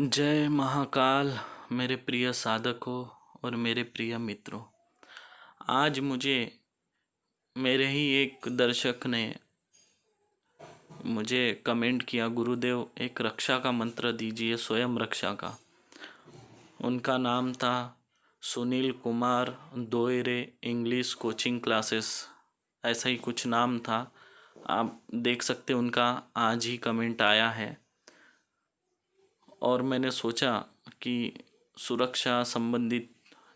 जय महाकाल। मेरे प्रिय साधकों और मेरे प्रिय मित्रों, आज मुझे मेरे ही एक दर्शक ने मुझे कमेंट किया, गुरुदेव एक रक्षा का मंत्र दीजिए, स्वयं रक्षा का। उनका नाम था Sunil Kumar Doyre, English coaching classes, ऐसा ही कुछ नाम था। आप देख सकते, उनका आज ही कमेंट आया है और मैंने सोचा कि सुरक्षा संबंधित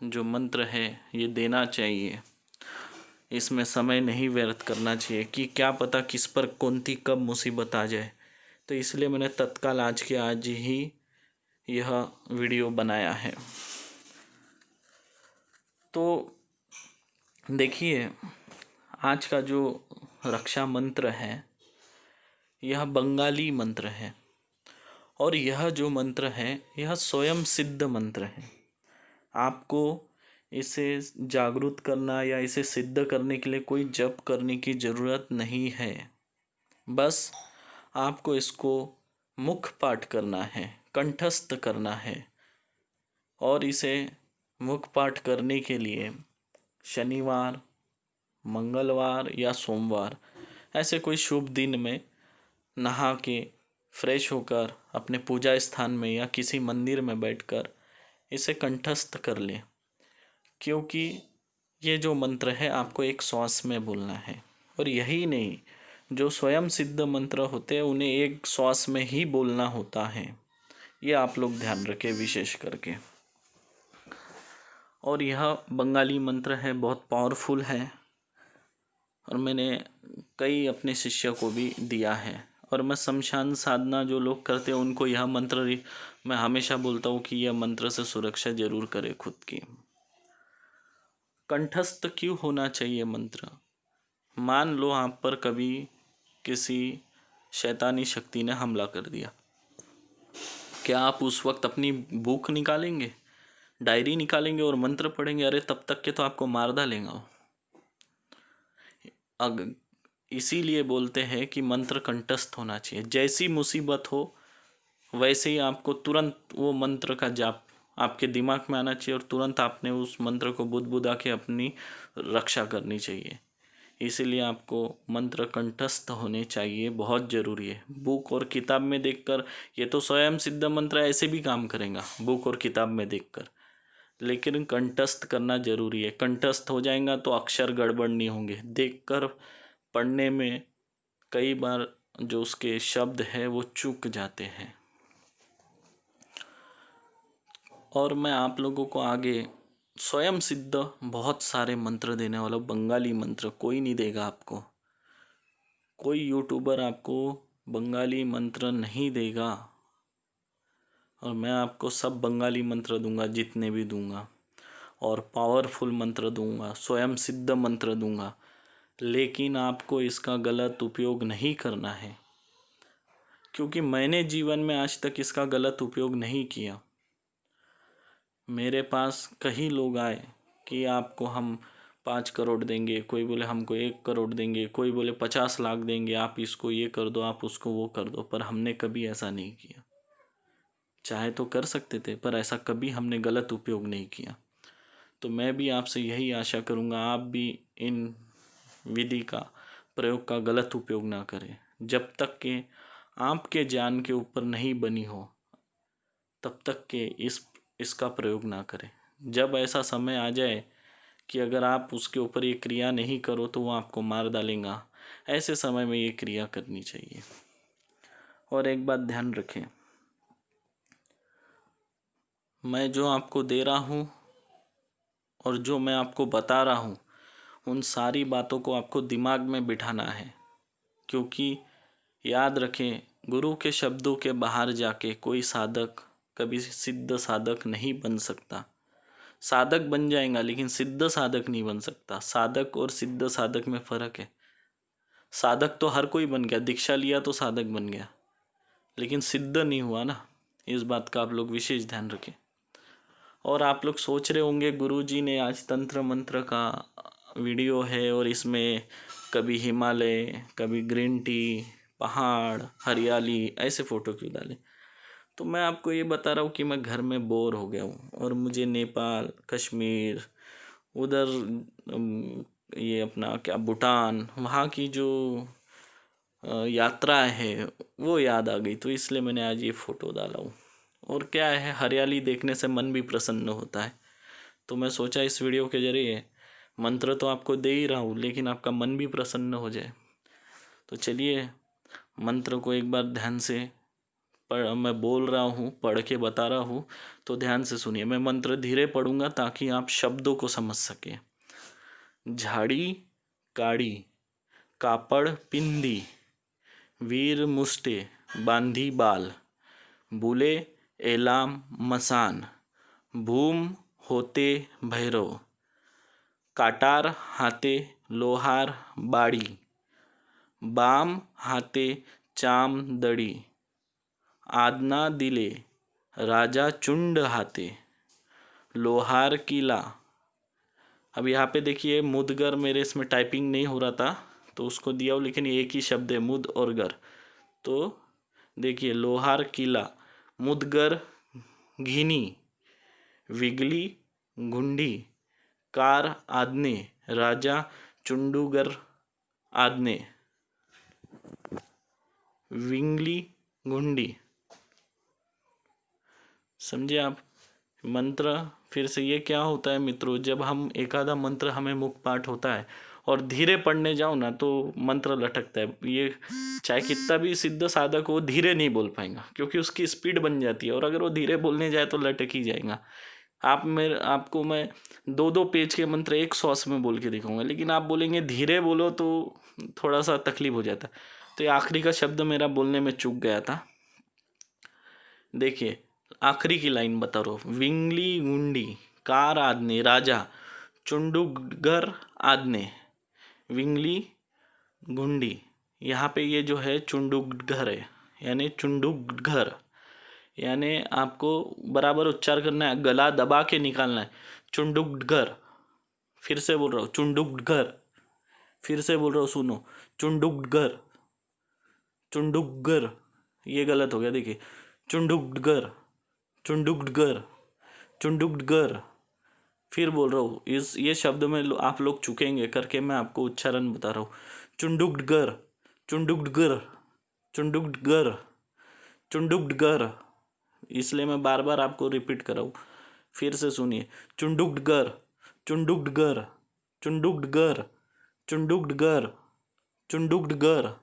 जो मंत्र है ये देना चाहिए, इसमें समय नहीं व्यर्थ करना चाहिए कि क्या पता किस पर कौन सी कब मुसीबत आ जाए। तो इसलिए मैंने तत्काल आज के आज ही यह वीडियो बनाया है। तो देखिए, आज का जो रक्षा मंत्र है यह बंगाली मंत्र है और यह जो मंत्र है यह स्वयं सिद्ध मंत्र है। आपको इसे जागरूक करना या इसे सिद्ध करने के लिए कोई जप करने की ज़रूरत नहीं है। बस आपको इसको मुख पाठ करना है, कंठस्थ करना है। और इसे मुख पाठ करने के लिए शनिवार, मंगलवार या सोमवार ऐसे कोई शुभ दिन में नहा के फ्रेश होकर अपने पूजा स्थान में या किसी मंदिर में बैठकर इसे कंठस्थ कर लें, क्योंकि ये जो मंत्र है आपको एक श्वास में बोलना है। और यही नहीं, जो स्वयं सिद्ध मंत्र होते हैं उन्हें एक श्वास में ही बोलना होता है। ये आप लोग ध्यान रखें विशेष करके। और यह बंगाली मंत्र है, बहुत पावरफुल है और मैंने कई अपने शिष्य को भी दिया है। और मैं शमशान साधना जो लोग करते हैं उनको यह मंत्र मैं हमेशा बोलता हूँ कि यह मंत्र से सुरक्षा जरूर करें खुद की। कंठस्थ क्यों होना चाहिए मंत्र? मान लो आप पर कभी किसी शैतानी शक्ति ने हमला कर दिया, क्या आप उस वक्त अपनी बुक निकालेंगे, डायरी निकालेंगे और मंत्र पढ़ेंगे? अरे तब तक के तो आपको मार डालेगा। इसीलिए बोलते हैं कि मंत्र कंठस्थ होना चाहिए। जैसी मुसीबत हो वैसे ही आपको तुरंत वो मंत्र का जाप आपके दिमाग में आना चाहिए और तुरंत आपने उस मंत्र को बुदबुदा के अपनी रक्षा करनी चाहिए। इसीलिए आपको मंत्र कंठस्थ होने चाहिए, बहुत ज़रूरी है। बुक और किताब में देखकर ये तो स्वयं सिद्ध मंत्र ऐसे भी काम करेगा बुक और किताब में देखकर, लेकिन कंठस्थ करना जरूरी है। कंठस्थ हो जाएगा तो अक्षर गड़बड़ नहीं होंगे। देखकर पढ़ने में कई बार जो उसके शब्द है वो चूक जाते हैं। और मैं आप लोगों को आगे स्वयं सिद्ध बहुत सारे मंत्र देने वाला, बंगाली मंत्र कोई नहीं देगा आपको। कोई यूट्यूबर आपको बंगाली मंत्र नहीं देगा और मैं आपको सब बंगाली मंत्र दूंगा, जितने भी दूंगा, और पावरफुल मंत्र दूंगा, स्वयं सिद्ध मंत्र दूंगा। लेकिन आपको इसका गलत उपयोग नहीं करना है, क्योंकि मैंने जीवन में आज तक इसका गलत उपयोग नहीं किया। मेरे पास कई लोग आए कि आपको हम 5 करोड़ देंगे, कोई बोले हमको 1 करोड़ देंगे, कोई बोले 50 लाख देंगे, आप इसको ये कर दो, आप उसको वो कर दो। पर हमने कभी ऐसा नहीं किया। चाहे तो कर सकते थे, पर ऐसा कभी हमने गलत उपयोग नहीं किया। तो मैं भी आपसे यही आशा करूँगा, आप भी इन विधि का प्रयोग का गलत उपयोग ना करें। जब तक कि आपके जान के ऊपर नहीं बनी हो तब तक के इसका प्रयोग ना करें। जब ऐसा समय आ जाए कि अगर आप उसके ऊपर ये क्रिया नहीं करो तो वो आपको मार डालेगा, ऐसे समय में ये क्रिया करनी चाहिए। और एक बात ध्यान रखें, मैं जो आपको दे रहा हूँ और जो मैं आपको बता रहा हूँ उन सारी बातों को आपको दिमाग में बिठाना है। क्योंकि याद रखें, गुरु के शब्दों के बाहर जाके कोई साधक कभी सिद्ध साधक नहीं बन सकता। साधक बन जाएगा लेकिन सिद्ध साधक नहीं बन सकता। साधक और सिद्ध साधक में फ़र्क है। साधक तो हर कोई बन गया, दीक्षा लिया तो साधक बन गया, लेकिन सिद्ध नहीं हुआ ना। इस बात का आप लोग विशेष ध्यान रखें। और आप लोग सोच रहे होंगे गुरुजी ने आज तंत्र मंत्र का वीडियो है और इसमें कभी हिमालय, कभी ग्रीन टी, पहाड़, हरियाली, ऐसे फ़ोटो क्यों डाले? तो मैं आपको ये बता रहा हूँ कि मैं घर में बोर हो गया हूँ और मुझे नेपाल, कश्मीर, उधर ये अपना क्या भूटान, वहाँ की जो यात्रा है वो याद आ गई, तो इसलिए मैंने आज ये फ़ोटो डाला हूँ। और क्या है, हरियाली देखने से मन भी प्रसन्न होता है, तो मैं सोचा इस वीडियो के जरिए मंत्र तो आपको दे ही रहा हूँ, लेकिन आपका मन भी प्रसन्न हो जाए। तो चलिए मंत्र को एक बार ध्यान से मैं बोल रहा हूँ, पढ़ के बता रहा हूँ, तो ध्यान से सुनिए। मैं मंत्र धीरे पढ़ूंगा ताकि आप शब्दों को समझ सकें। झाड़ी काड़ी कापड़ पिंदी, वीर मुष्टे बांधी बाल, बुले एलाम मसान, भूम होते भैरव, काटार हाते लोहार बाड़ी, बाम हाते चाम दड़ी, आदना दिले राजा चुंड हाते, लोहार किला। अब यहाँ पे देखिए मुदगर, मेरे इसमें टाइपिंग नहीं हो रहा था तो उसको दिया हो, लेकिन एक ही शब्द है मुद और गर। तो देखिए लोहार किला, मुदगर घिनी, विगली गुंडी, कार आदने, राजा चुंडूगर आदने, विंगली गुंडी। समझे आप मंत्र? फिर से ये क्या होता है मित्रों, जब हम एक आधा मंत्र हमें मुख पाठ होता है और धीरे पढ़ने जाओ ना तो मंत्र लटकता है। ये चाहे कितना भी सिद्ध साधक हो, धीरे नहीं बोल पाएगा क्योंकि उसकी स्पीड बन जाती है, और अगर वो धीरे बोलने जाए तो लटक ही जाएगा। आपको मैं 2-2 पेज के मंत्र एक श्वास में बोल के दिखाऊंगा, लेकिन आप बोलेंगे धीरे बोलो तो थोड़ा सा तकलीफ हो जाता है। तो ये आखिरी का शब्द मेरा बोलने में चूक गया था। देखिए आखिरी की लाइन बता रहा हूँ। विंगली गुंडी कार आदने राजा चुंडुगर आदने, विंगली गुंडी। यहाँ पे ये जो है चुंडुगर है, यानी चुंडुगर, यानी आपको बराबर उच्चार करना है, गला दबा के निकालना है। चुंडुगर, फिर से बोल रहा हूँ चुंडुगर, फिर से बोल रहा हूँ सुनो, चुंडुगर, चुंडुगर। ये गलत हो गया, देखिए चुंडुगर, चुंडुगर, चुंडुगर। फिर बोल रहा हूँ, ये शब्द में आप लोग चुकेंगे करके मैं आपको उच्चारण बता रहा हूँ। चुंडुगर, चुंडुगर, चुंडुगर, चुंडुगर। इसलिए मैं बार बार आपको रिपीट कर रहा हूँ। फिर से सुनिए, चुंडुगर, चुंडुगर, चुंडुगर, चुंडुगर, चुंडुगर,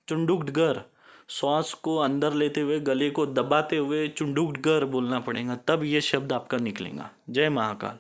चुंडुगर। श्वास को अंदर लेते हुए गले को दबाते हुए चुंडुगर बोलना पड़ेगा, तब ये शब्द आपका निकलेगा। जय महाकाल।